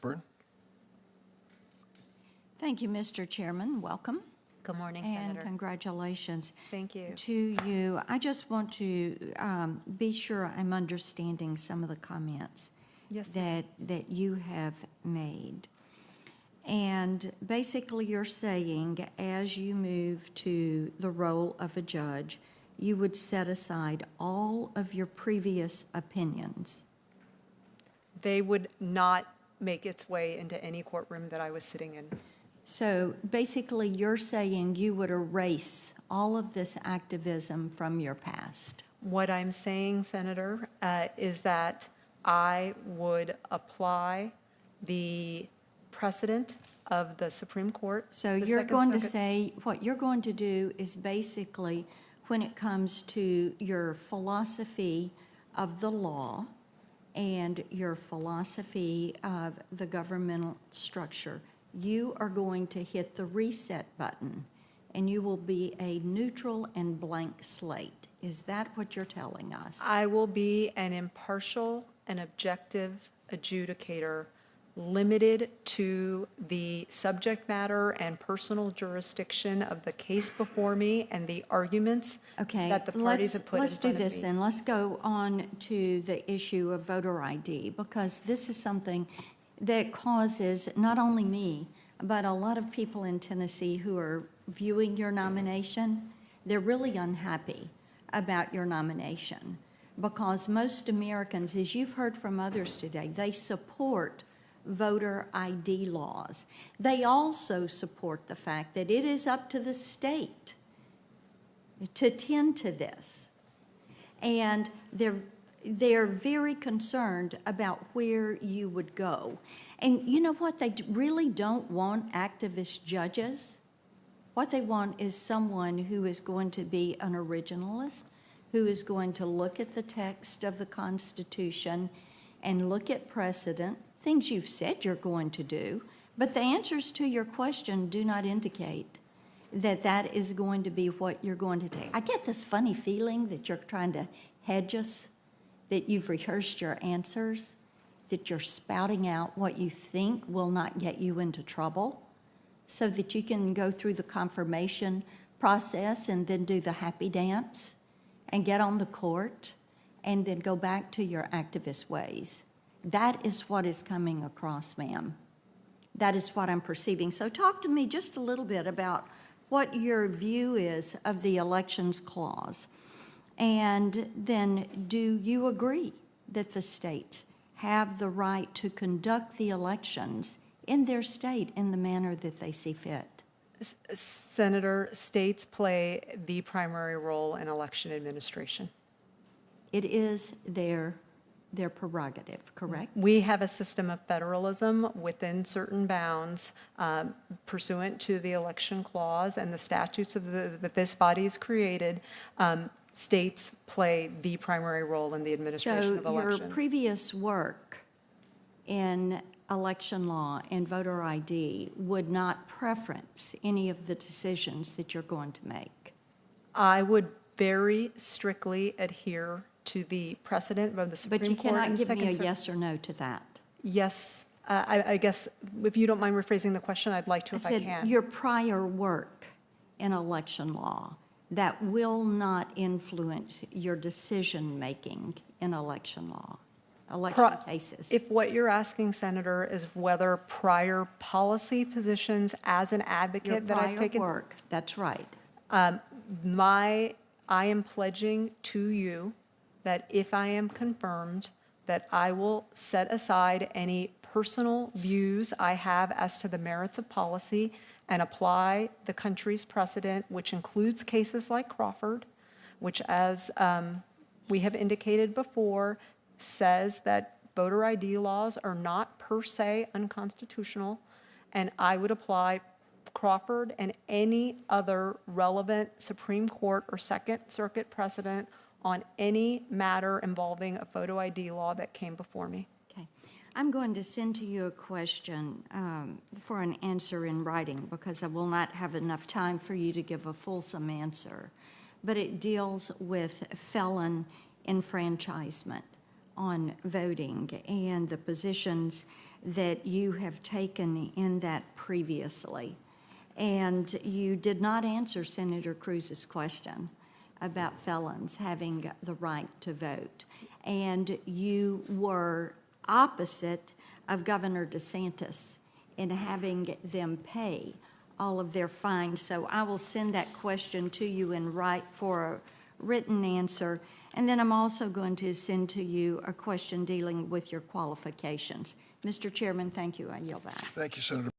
Blackburn. Thank you, Mr. Chairman. Welcome. Good morning, And Senator. congratulations Thank you. to you. I just want to be sure I'm understanding some of the comments Yes, ma'am. that you have made. And basically, you're saying as you move to the role of a judge, you would set aside all of your previous opinions. They would not make its way into any courtroom that I was sitting in. So basically, you're saying you would erase all of this activism from your past. What I'm saying, Senator, is that I would apply the precedent of the Supreme Court. So the you're Second going to Circuit. say, what you're going to do is basically, when it comes to your philosophy of the law and your philosophy of the governmental structure, you are going to hit the reset button, and you will be a neutral and blank slate. Is that what you're telling us? I will be an impartial and objective adjudicator limited to the subject matter and personal jurisdiction of the case before me and the arguments Okay, that the parties have put in let's do front of this me. then. Let's go on to the issue of voter ID, because this is something that causes not only me, but a lot of people in Tennessee who are viewing your nomination. They're really unhappy about your nomination, because most Americans, as you've heard from others today, they support voter ID laws. They also support the fact that it is up to the state to tend to this. And they're very concerned about where you would go. And you know what? They really don't want activist judges. What they want is someone who is going to be an originalist, who is going to look at the text of the Constitution and look at precedent, things you've said you're going to do, but the answers to your question do not indicate that that is going to be what you're going to take. I get this funny feeling that you're trying to hedge us, that you've rehearsed your answers, that you're spouting out what you think will not get you into trouble, so that you can go through the confirmation process and then do the happy dance and get on the court and then go back to your activist ways. That is what is coming across, ma'am. That is what I'm perceiving. So talk to me just a little bit about what your view is of the Elections Clause. And then, do you agree that the states have the right to conduct the elections in their state in the manner that they see fit? Senator, states play the primary role in election administration. It is their prerogative, correct? We have a system of federalism within certain bounds pursuant to the election clause and the statutes of that this body has created. States play the primary role in the administration of elections. So your previous work in election law and voter ID would not preference any of the decisions that you're going to make? I would very strictly adhere to the precedent of the Supreme Court. But you cannot and give me a Second yes or no to that. Yes, I guess if you don't mind rephrasing the question, I'd like to if I can. I said your prior work in election law, that will not influence your decision-making in election law, election cases. If what you're asking, Senator, is whether prior policy positions as an advocate that I've taken. Your prior work, that's right. I am pledging to you that if I am confirmed, that I will set aside any personal views I have as to the merits of policy and apply the country's precedent, which includes cases like Crawford, which, as we have indicated before, says that voter ID laws are not per se unconstitutional, and I would apply Crawford and any other relevant Supreme Court or Second Circuit precedent on any matter involving a photo ID law that came before me. Okay. I'm going to send to you a question for an answer in writing, because I will not have enough time for you to give a fulsome answer. But it deals with felon enfranchisement on voting and the positions that you have taken in that previously. And you did not answer Senator Cruz's question about felons having the right to vote. And you were opposite of Governor DeSantis in having them pay all of their fines. So I will send that question to you in write for a written answer. And then I'm also going to send to you a question dealing with your qualifications. Mr. Chairman, thank you. I yield back. Thank you, Senator.